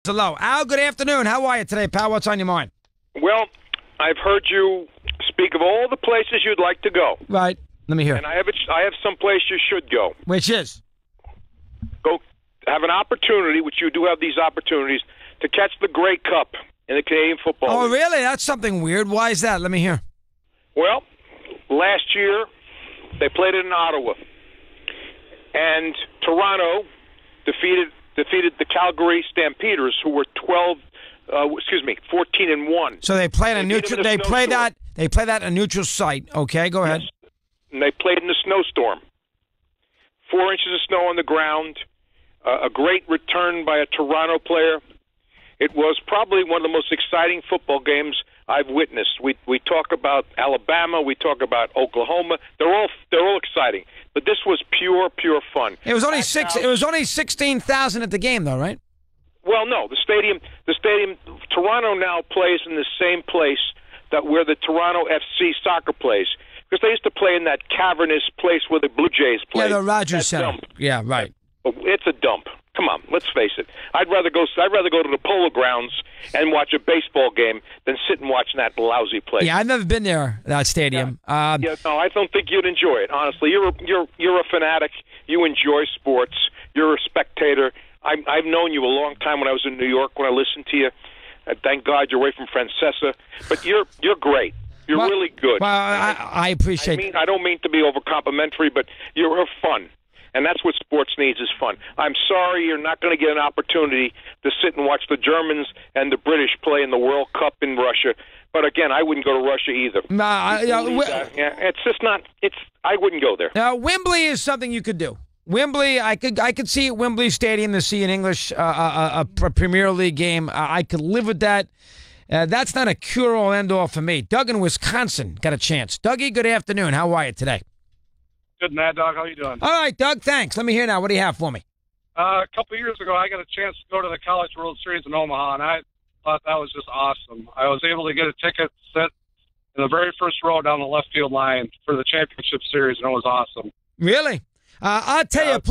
Hello. Al, good afternoon. How are you today, pal? What's on your mind? Well, I've heard you speak of all the places you'd like to go. Right. Let me hear. And I have some place you should go. Which is? Go have an opportunity, which you do have these opportunities, to catch the Grey Cup in the Canadian Football Oh, League. really? That's something weird. Why is that? Let me hear. Well, last year they played it in Ottawa, and Toronto defeated the Calgary Stampeders, who were 14-1. So they played a neutral. They play that in a neutral site. Okay, go ahead. Yes. And they played in a snowstorm. 4 inches of snow on the ground. A great return by a Toronto player. It was probably one of the most exciting football games I've witnessed. We talk about Alabama, we talk about Oklahoma. They're all exciting, but this was pure fun. It was only 16,000 at the game, though, right? Well, no, the stadium. Toronto now plays in the same place where the Toronto FC soccer plays, because they used to play in that cavernous place where the Blue Jays play. Yeah, the Rogers Center. Dump. Yeah, right. It's a dump. Come on, let's face it. I'd rather go to the Polo Grounds and watch a baseball game than sit and watch that lousy place. Yeah, I've never been there, that stadium. No, I don't think you'd enjoy it. Honestly, you're a fanatic. You enjoy sports. You're a spectator. I've known you a long time when I was in New York. When I listened to you, thank God you're away from Francesa. But you're great. You're really good. Well, I appreciate. I don't mean to be over complimentary, but you're fun. And that's what sports needs, is fun. I'm sorry you're not going to get an opportunity to sit and watch the Germans and the British play in the World Cup in Russia. But again, I wouldn't go to Russia either. It's just not. I wouldn't go there. Now, Wembley is something you could do. Wembley, I could see at Wembley Stadium to see an English a Premier League game. I could live with that. That's not a cure-all, end-all for me. Doug in Wisconsin got a chance. Dougie, good afternoon. How are you today? Good, Mad Dog. How you doing? All right, Doug, thanks. Let me hear now. What do you have for me? A couple of years ago, I got a chance to go to the College World Series in Omaha, and I thought that was just awesome. I was able to get a ticket, sit in the very first row down the left field line for the championship series, and it was awesome. Really? I'll tell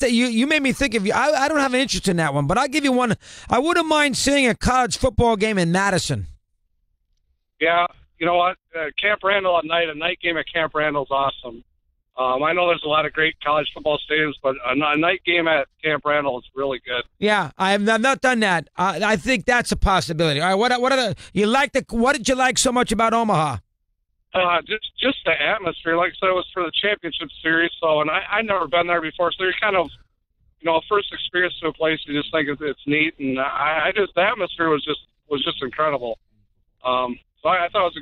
you. You made me think of you. I don't have an interest in that one, but I'll give you one. I wouldn't mind seeing a college football game in Madison. Yeah, you know what? Camp Randall at night, a night game at Camp Randall's awesome. I know there's a lot of great college football stadiums, but a night game at Camp Randall is really good. Yeah, I've not done that. I think that's a possibility. All right, what did you like so much about Omaha? Just the atmosphere. Like I said, it was for the championship series, and I'd never been there before, so you're kind of, first experience to a place, you just think it's neat, and the atmosphere was just incredible. So I thought it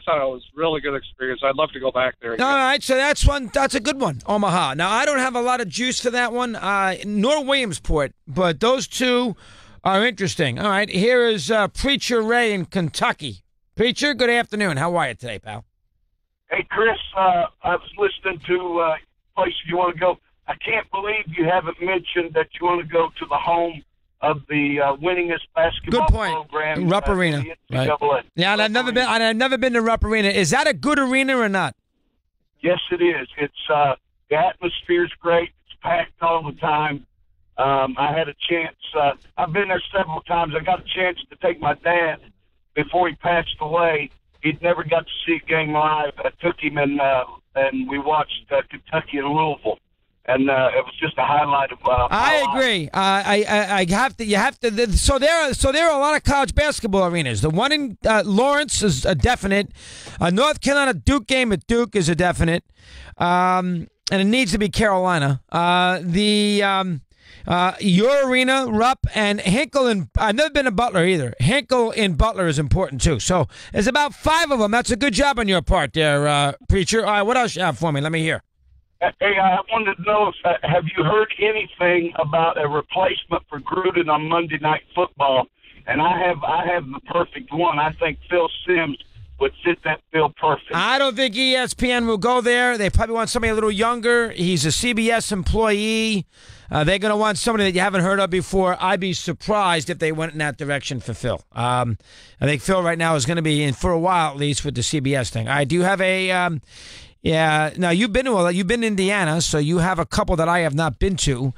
was a really good experience. I'd love to go back there again. All right, so that's a good one, Omaha. Now, I don't have a lot of juice for that one, nor Williamsport, but those two are interesting. All right, here is Preacher Ray in Kentucky. Preacher, good afternoon. How are you today, pal? Hey, Chris, I was listening to places you want to go. I can't believe you haven't mentioned that you want to go to the home of the winningest basketball program. Rupp Arena. Right. Yeah, and I've never been to Rupp Arena. Is that a good arena or not? Yes, it is. It's the atmosphere's great. It's packed all the time. I had a chance. I've been there several times. I got a chance to take my dad before he passed away. He'd never got to see a game live. I took him and we watched Kentucky and Louisville. And it was just a highlight of. I agree. You have to. So there are a lot of college basketball arenas. The one in Lawrence is a definite. North Carolina Duke game at Duke is a definite. And it needs to be Carolina. Your arena, Rupp, and Hinkle, and I've never been to Butler either. Hinkle in Butler is important too. So there's about 5 of them. That's a good job on your part there, Preacher. All right, what else you have for me? Let me hear. Hey, I wanted to know, have you heard anything about a replacement for Gruden on Monday Night Football? And I have the perfect one. I think Phil Simms would fit that bill perfect. I don't think ESPN will go there. They probably want somebody a little younger. He's a CBS employee. They're going to want somebody that you haven't heard of before. I'd be surprised if they went in that direction for Phil. I think Phil right now is going to be in for a while at least with the CBS thing. I do have a yeah. Now you've been to Indiana, so you have a couple that I have not been to.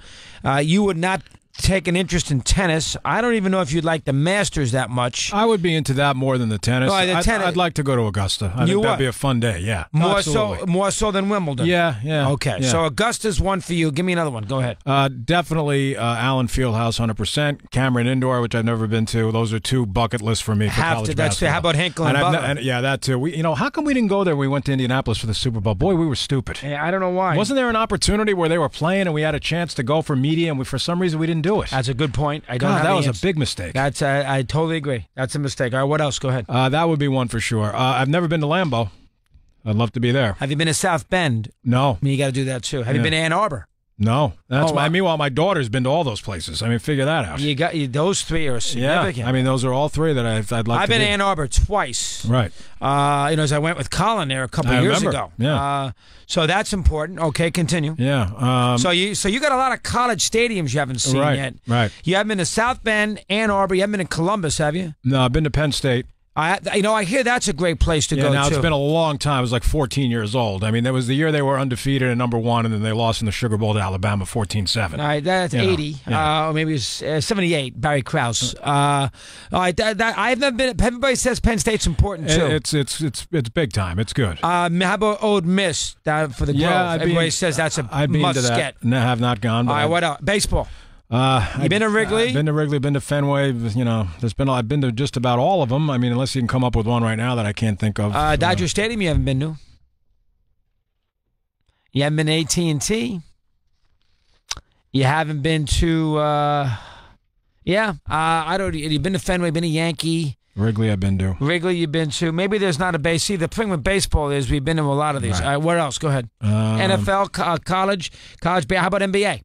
You would not take an interest in tennis. I don't even know if you'd like the Masters that much. I would be into that more than the tennis. Oh, I'd like to go to Augusta. I think that'd be a fun day. Yeah, more absolutely. so than Wimbledon. Yeah. Okay, yeah. so Augusta's one for you. Give me another one. Go ahead. Definitely Allen Fieldhouse, 100%. Cameron Indoor, which I've never been to. Those are 2 bucket lists for me for college basketball. How about Hinkle and Butler? Yeah, that too. How come we didn't go there when we went to Indianapolis for the Super Bowl? Boy, we were stupid. Yeah, I don't know why. Wasn't there an opportunity where they were playing and we had a chance to go for media and for some reason we didn't do it? That's a good point. I don't. That was a big mistake. That's I totally agree. That's a mistake. All right, what else? Go ahead. That would be one for sure. I've never been to Lambeau. I'd love to be there. Have you been to South Bend? No. I mean, you got to do that too. Have you been to Ann Arbor? No. Meanwhile, my daughter's been to all those places. I mean, figure that out. Those 3 are significant. Yeah. I mean, those are all 3 that I'd like to I've been do. to Ann Arbor twice. Right. As I went with Colin there a couple of years ago. Yeah. So that's important. Okay, continue. Yeah. So you got a lot of college stadiums you haven't seen yet. Right. You haven't been to South Bend, Ann Arbor. You haven't been to Columbus, have you? No, I've been to Penn State. I hear that's a great place to go. Now too. It's been a long time. I was like 14 years old. I mean, that was the year they were undefeated at #1, and then they lost in the Sugar Bowl to Alabama 14-7. All right, that's 80, or maybe it was 78. Barry Krause. All right, I've never been. Everybody says Penn State's important too. It's big time. It's good. How about Old Miss down for the Grove? Everybody says that's a must get. No, I have not gone. All right, what else? Baseball. You been to Wrigley? I've been to Wrigley, been to Fenway. I've been to just about all of them. I mean, unless you can come up with one right now that I can't think of. Dodger Stadium you haven't been to. You haven't been to AT&T. You haven't been to. I don't. You've been to Fenway, been to Yankee. Wrigley I've been to. Wrigley you've been to. Maybe there's not a base. See, the thing with baseball is we've been to a lot of these. Right. All right, what else? Go ahead. NFL, college. How about NBA?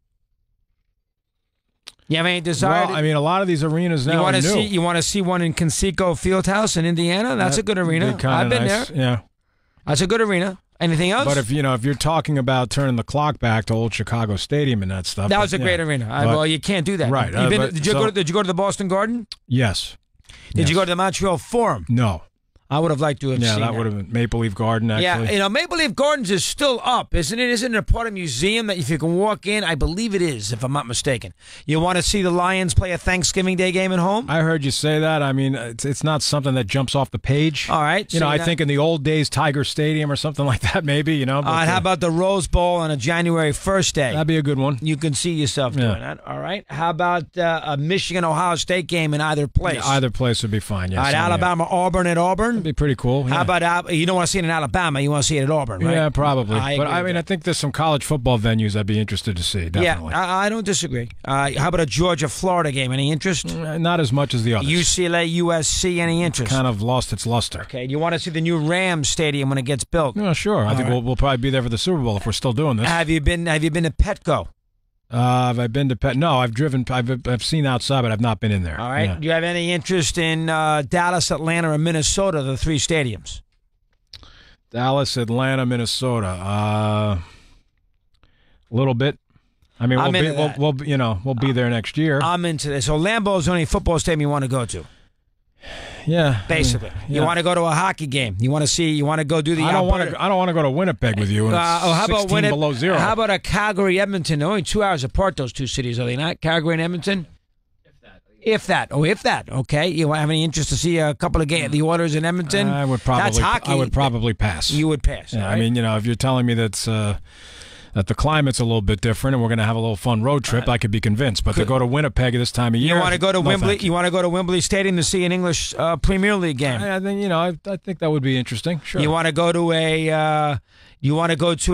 You have any desire? Well, I mean, a lot of these arenas now are new. You want to see one in Conseco Fieldhouse in Indiana? That's a good arena. I've been nice. there. Yeah, that's a good arena. Anything else? But if you're talking about turning the clock back to old Chicago Stadium and that stuff, that was a great arena. Well, you can't do that. Right. Did you go to the Boston Garden? Yes. Did you go to the Montreal Forum? No. I would have liked to have seen that. Yeah, that would have been Maple Leaf Garden, actually. Yeah, Maple Leaf Gardens is still up, isn't it? Isn't it a part of a museum that if you can walk in, I believe it is, if I'm not mistaken. You want to see the Lions play a Thanksgiving Day game at home? I heard you say that. I mean, it's not something that jumps off the page. All right. I think in the old days, Tiger Stadium or something like that, maybe, But, how about the Rose Bowl on a January 1st day? That'd be a good one. You can see yourself doing that. All right. How about a Michigan-Ohio State game in either place? Yeah, either place would be fine, yes. All right, Alabama-Auburn at Auburn? That'd be pretty cool. Yeah. How about you don't want to see it in Alabama, you want to see it at Auburn, right? Yeah, probably. I think there's some college football venues I'd be interested to see, definitely. Yeah, I don't disagree. How about a Georgia-Florida game? Any interest? Not as much as the others. UCLA, USC, any interest? Kind of lost its luster. Okay, you want to see the new Rams Stadium when it gets built? Yeah, sure. I think we'll probably be there for the Super Bowl if we're still doing this. Have you been to Petco? Have I been to Pet? No, I've driven. I've seen outside, but I've not been in there. All right. Yeah. Do you have any interest in Dallas, Atlanta, or Minnesota, the 3 stadiums? Dallas, Atlanta, Minnesota. A little bit. I mean, we'll be there next year. I'm into this. So Lambeau's the only football stadium you want to go to. Yeah, basically. Yeah. You want to go to a hockey game. You want to go do the. I don't want to go to Winnipeg with you. How about below zero? How about a Calgary, Edmonton? They're only 2 hours apart. Those 2 cities, are they not? Calgary and Edmonton. If that. Okay. You have any interest to see a couple of games? The Oilers in Edmonton. That's hockey. I would probably pass. You would pass. Yeah, right? I mean, if you're telling me that the climate's a little bit different and we're going to have a little fun road trip, I could be convinced. But to go to Winnipeg at this time of year, you want to go to Wembley? You want to go to Wembley Stadium to see an English Premier League game? I think that would be interesting. Sure. You want to go to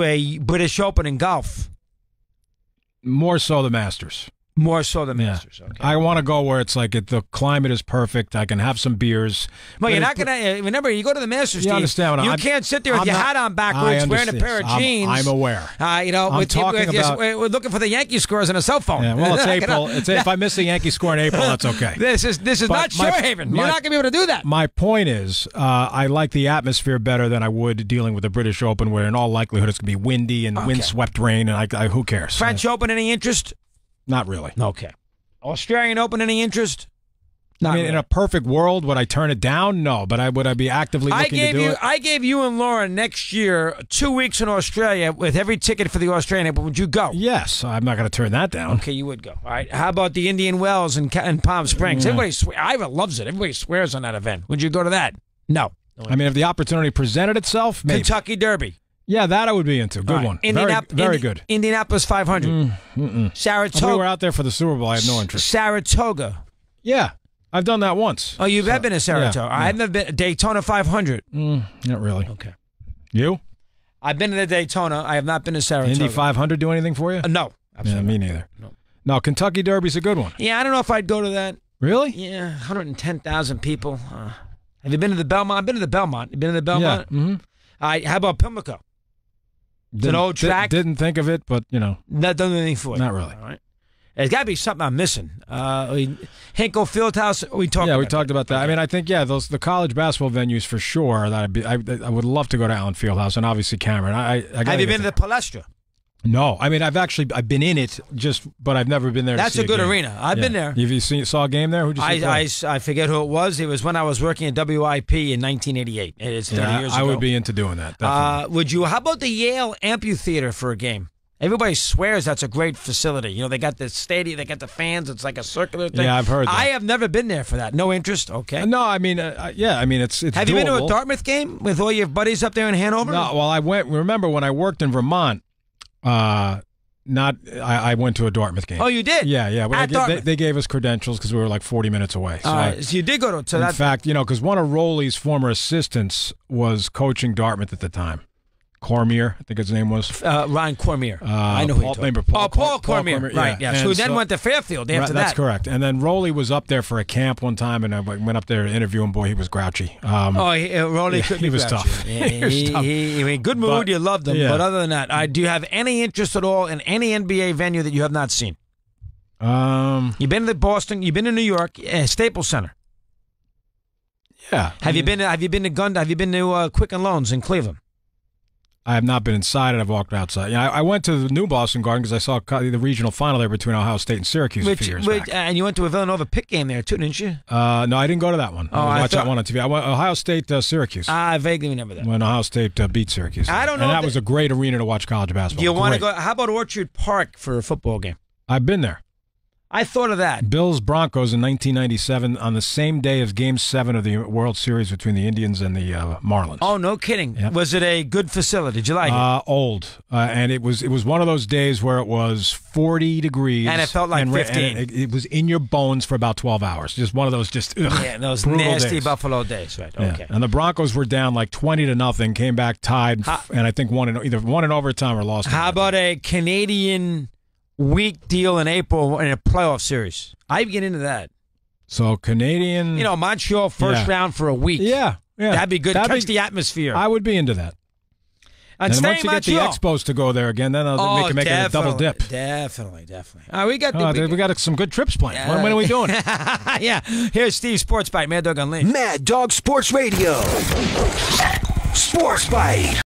a British Open in golf? More so the Masters. More so the Masters. Yeah. Okay. I want to go where it's like the climate is perfect. I can have some beers. Well, you're not going to. Remember, you go to the Masters. You understand? You can't sit there with your hat on backwards, wearing a pair of jeans. I'm aware. We're looking for the Yankee scores on a cell phone. Yeah, well, it's April. If I miss the Yankee score in April, that's okay. This is not Shorehaven. You're not going to be able to do that. My point is, I like the atmosphere better than I would dealing with the British Open, where in all likelihood it's going to be windy and windswept rain, and who cares? French Open, any interest? Not really. Okay. Australian Open, any interest? Not I mean, really. in a perfect world, would I turn it down? No, but would I be actively looking to do it? I gave you and Laura next year 2 weeks in Australia with every ticket for the Australian. But would you go? Yes, I'm not going to turn that down. Okay, you would go. All right. How about the Indian Wells in Palm Springs? Everybody, Ira loves it. Everybody swears on that event. Would you go to that? No. I mean, if the opportunity presented itself, maybe. Kentucky Derby. Yeah, that I would be into. Good one. Very good. Indianapolis 500. Saratoga. We were out there for the Super Bowl. I had no interest. Saratoga. Yeah, I've done that once. Oh, you have been to Saratoga. Yeah. I've never been Daytona 500. Not really. Okay. You? I've been to the Daytona. I have not been to Saratoga. Indy 500 do anything for you? No. Absolutely. Yeah, me neither. No. No, Kentucky Derby's a good one. Yeah, I don't know if I'd go to that. Really? Yeah, 110,000 people. Have you been to the Belmont? I've been to the Belmont. You been to the Belmont? Yeah. Mm-hmm. All right, how about Pimlico? It's an old track. Didn't think of it, but, That doesn't do anything for you. Not really. All right. There's got to be something I'm missing. Hinkle Fieldhouse, we talked about that. I mean, I think, the college basketball venues for sure. I would love to go to Allen Fieldhouse and obviously Cameron. Have you been to the Palestra? No. I mean, I've been in it, but I've never been there. That's to see a good game. arena. I've been there. Saw a game there? Who'd you see play? I forget who it was. It was when I was working at WIP in 1988. It's 30 years ago. I would be into doing that. Would you? How about the Yale Amphitheater for a game? Everybody swears that's a great facility. They got the stadium, they got the fans. It's like a circular thing. Yeah, I've heard that. I have never been there for that. No interest. Okay. No, I mean, it's Have you been to a Dartmouth game with all your buddies up there in Hanover? No. Well, I went. Remember when I worked in Vermont? I went to a Dartmouth game. Oh, you did? Yeah. At Dartmouth. They gave us credentials because we were like 40 minutes away. So, so you did go to that. In fact, because one of Rowley's former assistants was coaching Dartmouth at the time. Cormier, I think his name was. Ryan Cormier. I know who you're talking about. Paul Cormier. Right, yes. Who then went to Fairfield after that. That's correct. And then Rowley was up there for a camp one time, and I went up there to interview him. Boy, he was grouchy. Rowley could be he was grouchy. tough. He mean, good mood, you loved him. Yeah. But other than that, do you have any interest at all in any NBA venue that you have not seen? You've been to Boston. You've been to New York, Staples Center. Yeah. Have you been to Quicken Loans in Cleveland? I have not been inside it. I've walked outside. I went to the new Boston Garden because I saw the regional final there between Ohio State and Syracuse a few years back. And you went to a Villanova Pitt game there too, didn't you? No, I didn't go to that one. I watched that one on TV. I went Ohio State, Syracuse. I vaguely remember that. When Ohio State beat Syracuse. I don't know. And that was a great arena to watch college basketball. You want to go? How about Orchard Park for a football game? I've been there. I thought of that. Bills Broncos in 1997 on the same day as Game 7 of the World Series between the Indians and the Marlins. Oh, no kidding. Yep. Was it a good facility? Did you like it? Old. And it was one of those days where it was 40 degrees. And it felt like 15. And it was in your bones for about 12 hours. Just one of those those nasty days. Buffalo days. Right. Okay. Yeah. And the Broncos were down like 20-0, came back tied, and I think either won in overtime or lost. How about a Canadian week deal in April in a playoff series? I'd get into that. So Canadian, Montreal first round for a week. Yeah, that'd be good. Catch the atmosphere. I would be into that. And once you get the Expos to go there again, then they'll make it a double dip. Definitely. We got some good trips planned. When are we doing? Yeah. Here's Steve Sports Bite, Mad Dog Unleashed. Mad Dog Sports Radio. Sports Bite.